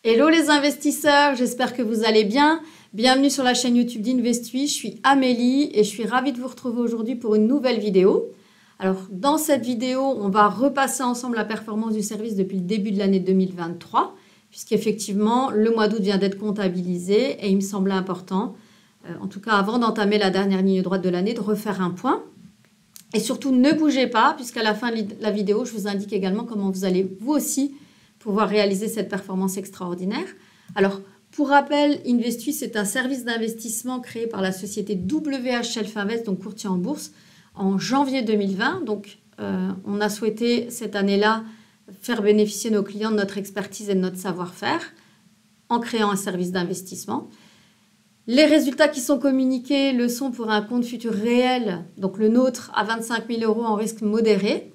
Hello les investisseurs, j'espère que vous allez bien. Bienvenue sur la chaîne YouTube d'Investui. Je suis Amélie et je suis ravie de vous retrouver aujourd'hui pour une nouvelle vidéo. Alors dans cette vidéo, on va repasser ensemble la performance du service depuis le début de l'année 2023, puisqu'effectivement le mois d'août vient d'être comptabilisé et il me semblait important, en tout cas avant d'entamer la dernière ligne droite de l'année, de refaire un point. Et surtout ne bougez pas, puisqu'à la fin de la vidéo, je vous indique également comment vous allez vous aussi pouvoir réaliser cette performance extraordinaire. Alors, pour rappel, Investui, c'est un service d'investissement créé par la société WH Shelf Invest, donc courtier en bourse, en janvier 2020. Donc, on a souhaité cette année-là faire bénéficier nos clients de notre expertise et de notre savoir-faire en créant un service d'investissement. Les résultats qui sont communiqués le sont pour un compte futur réel, donc le nôtre à 25 000 € en risque modéré.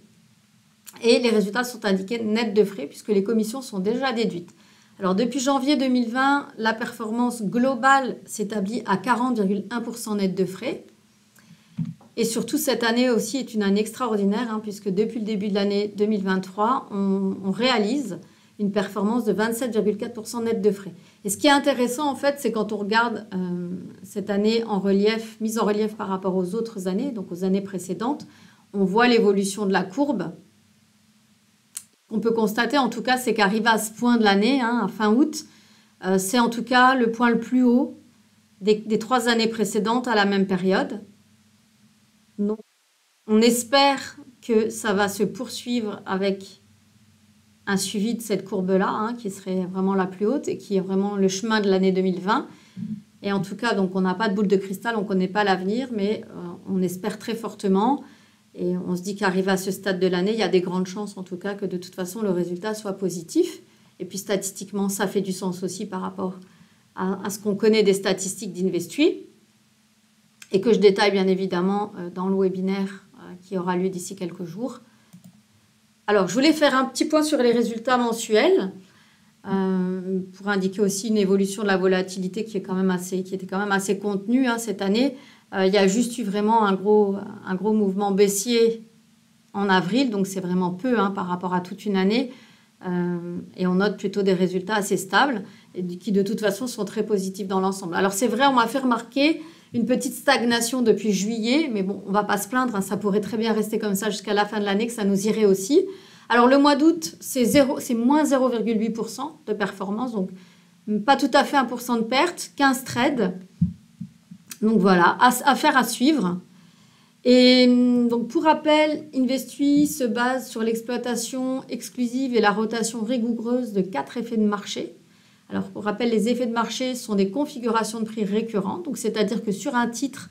Et les résultats sont indiqués net de frais puisque les commissions sont déjà déduites. Alors depuis janvier 2020, la performance globale s'établit à 40,1% net de frais. Et surtout cette année aussi est une année extraordinaire puisque depuis le début de l'année 2023, on réalise une performance de 27,4% net de frais. Et ce qui est intéressant en fait, c'est quand on regarde cette année en relief, mise en relief par rapport aux autres années, donc aux années précédentes, on voit l'évolution de la courbe. On peut constater en tout cas, c'est qu'arrivé à ce point de l'année, à fin août, c'est en tout cas le point le plus haut des 3 années précédentes à la même période. Donc, on espère que ça va se poursuivre avec un suivi de cette courbe-là, qui serait vraiment la plus haute et qui est vraiment le chemin de l'année 2020. Et en tout cas, donc, on n'a pas de boule de cristal, on ne connaît pas l'avenir, mais on espère très fortement. Et on se dit qu'arrivé à ce stade de l'année, il y a des grandes chances en tout cas que de toute façon le résultat soit positif. Et puis statistiquement, ça fait du sens aussi par rapport à ce qu'on connaît des statistiques d'Investui et que je détaille bien évidemment dans le webinaire qui aura lieu d'ici quelques jours. Alors, je voulais faire un petit point sur les résultats mensuels pour indiquer aussi une évolution de la volatilité qui était quand même assez contenue cette année. Il y a juste eu vraiment un gros mouvement baissier en avril, donc c'est vraiment peu par rapport à toute une année. Et on note plutôt des résultats assez stables et qui de toute façon sont très positifs dans l'ensemble. Alors c'est vrai, on m'a fait remarquer une petite stagnation depuis juillet, mais bon, on ne va pas se plaindre, ça pourrait très bien rester comme ça jusqu'à la fin de l'année, que ça nous irait aussi. Alors le mois d'août, c'est moins 0,8% de performance, donc pas tout à fait 1% de perte, 15 trades. Donc voilà, affaire à suivre. Et donc pour rappel, Investui se base sur l'exploitation exclusive et la rotation rigoureuse de 4 effets de marché. Alors pour rappel, les effets de marché sont des configurations de prix récurrentes. Donc c'est-à-dire que sur un titre,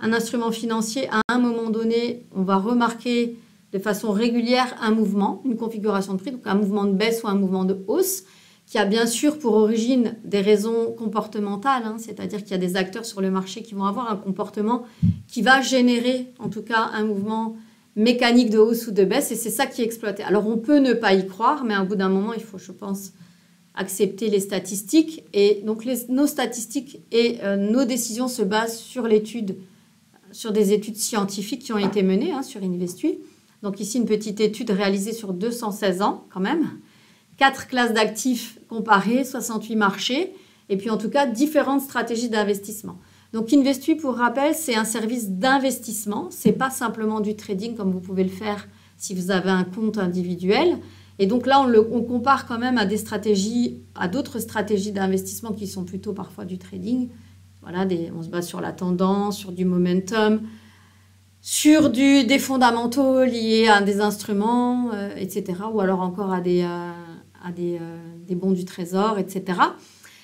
un instrument financier, à un moment donné, on va remarquer de façon régulière un mouvement, une configuration de prix, donc un mouvement de baisse ou un mouvement de hausse, qui a bien sûr pour origine des raisons comportementales, c'est-à-dire qu'il y a des acteurs sur le marché qui vont avoir un comportement qui va générer en tout cas un mouvement mécanique de hausse ou de baisse, et c'est ça qui est exploité. Alors on peut ne pas y croire, mais au bout d'un moment, il faut, je pense, accepter les statistiques. Et donc nos statistiques et nos décisions se basent sur des études scientifiques qui ont été menées sur Investui. Donc ici, une petite étude réalisée sur 216 ans quand même. 4 classes d'actifs comparées, 68 marchés, et puis en tout cas différentes stratégies d'investissement. Donc Investui, pour rappel, c'est un service d'investissement, ce n'est pas simplement du trading comme vous pouvez le faire si vous avez un compte individuel. Et donc là, on compare quand même à d'autres stratégies d'investissement qui sont plutôt parfois du trading. Voilà, on se base sur la tendance, sur du momentum, sur des fondamentaux liés à des instruments, etc. Ou alors encore à des bons du trésor, etc.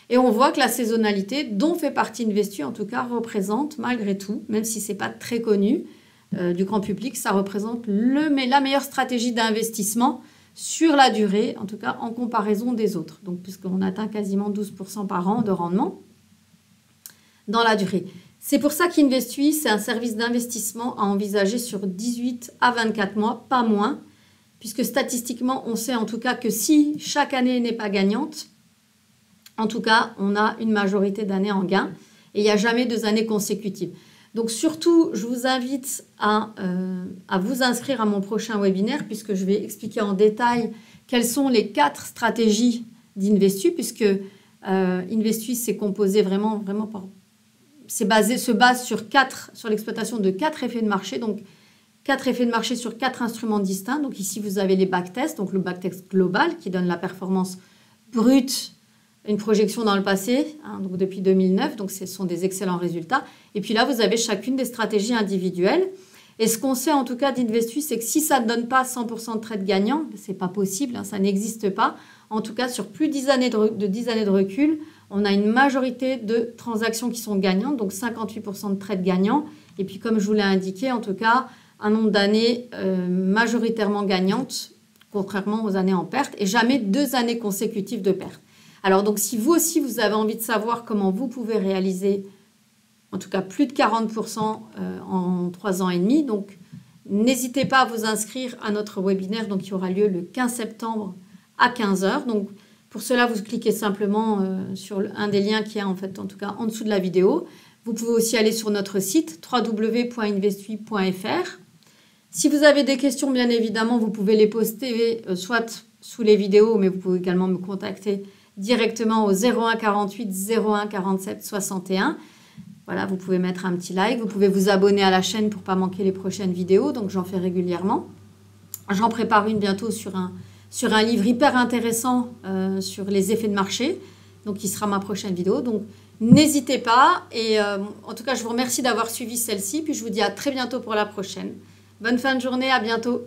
Et on voit que la saisonnalité, dont fait partie Investui, en tout cas, représente malgré tout, même si ce n'est pas très connu du grand public, ça représente la meilleure stratégie d'investissement sur la durée, en tout cas en comparaison des autres. Donc, puisqu'on atteint quasiment 12% par an de rendement dans la durée. C'est pour ça qu'Investui, c'est un service d'investissement à envisager sur 18 à 24 mois, pas moins, puisque statistiquement, on sait en tout cas que si chaque année n'est pas gagnante, en tout cas, on a une majorité d'années en gain et il n'y a jamais 2 années consécutives. Donc surtout, je vous invite à vous inscrire à mon prochain webinaire puisque je vais expliquer en détail quelles sont les 4 stratégies d'Investu, puisque Investu, c'est composé vraiment par... se base sur l'exploitation de 4 effets de marché, donc 4 effets de marché sur 4 instruments distincts. Donc ici, vous avez les backtests, donc le backtest global qui donne la performance brute, une projection dans le passé, donc depuis 2009, donc ce sont des excellents résultats. Et puis là, vous avez chacune des stratégies individuelles. Et ce qu'on sait en tout cas d'Investu, c'est que si ça ne donne pas 100% de trades gagnants, ce n'est pas possible, ça n'existe pas. En tout cas, sur plus de 10 années de recul, on a une majorité de transactions qui sont gagnantes, donc 58% de trades gagnants. Et puis comme je vous l'ai indiqué, en tout cas, un nombre d'années majoritairement gagnantes, contrairement aux années en perte, et jamais 2 années consécutives de perte. Alors donc si vous aussi, vous avez envie de savoir comment vous pouvez réaliser, en tout cas plus de 40% en 3 ans et demi, donc n'hésitez pas à vous inscrire à notre webinaire donc, qui aura lieu le 15 septembre à 15 h. Donc pour cela, vous cliquez simplement sur un des liens qui est en tout cas en dessous de la vidéo. Vous pouvez aussi aller sur notre site www.investui.fr. Si vous avez des questions, bien évidemment, vous pouvez les poster soit sous les vidéos, mais vous pouvez également me contacter directement au 01 48 01 47 61. Voilà, vous pouvez mettre un petit like, vous pouvez vous abonner à la chaîne pour ne pas manquer les prochaines vidéos, donc j'en fais régulièrement. J'en prépare une bientôt sur un livre hyper intéressant sur les effets de marché, donc qui sera ma prochaine vidéo. Donc n'hésitez pas, et en tout cas je vous remercie d'avoir suivi celle-ci, puis je vous dis à très bientôt pour la prochaine. Bonne fin de journée, à bientôt.